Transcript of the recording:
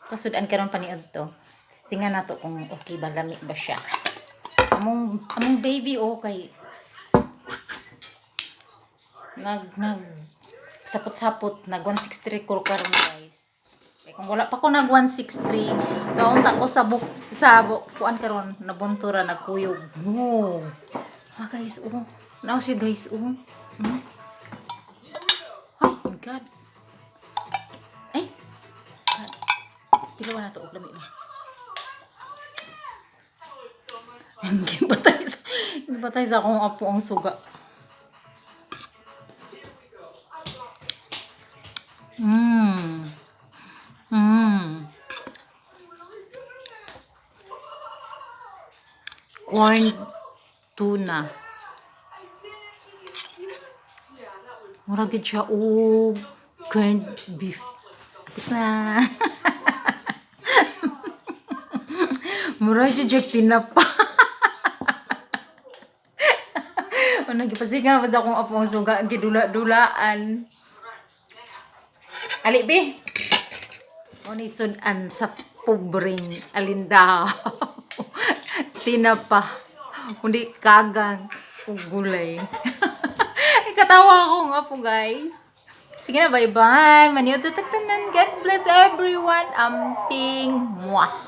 Pasudan karon paniad to. Singa na to kung okay ba, lami ba siya. Among baby kay nag sapot-sapot nag 163 ko karon guys. Kay kung wala pa ko nag 163, taon ta ko sa kuan karon nabuntura nagkuyog. No. Guys, Now siya guys, Ay, my God. Ay. Tilawan na to, lami ba. Gibatay sa akong apo ang suga. Corn tuna. Mura gid siya corned beef. Atik na. Mura gid siya tinapa. Nagipasigan pa sa akong apong suga gidula-dulaan. Ali bi. Oni sudan sa pobreng alindaw. Tinapa. Kundi kagang ug gulay. Katawa ako nga po guys. Sige na, bye-bye. Maniyo tutagtanan. God bless everyone. Amping. Mwah.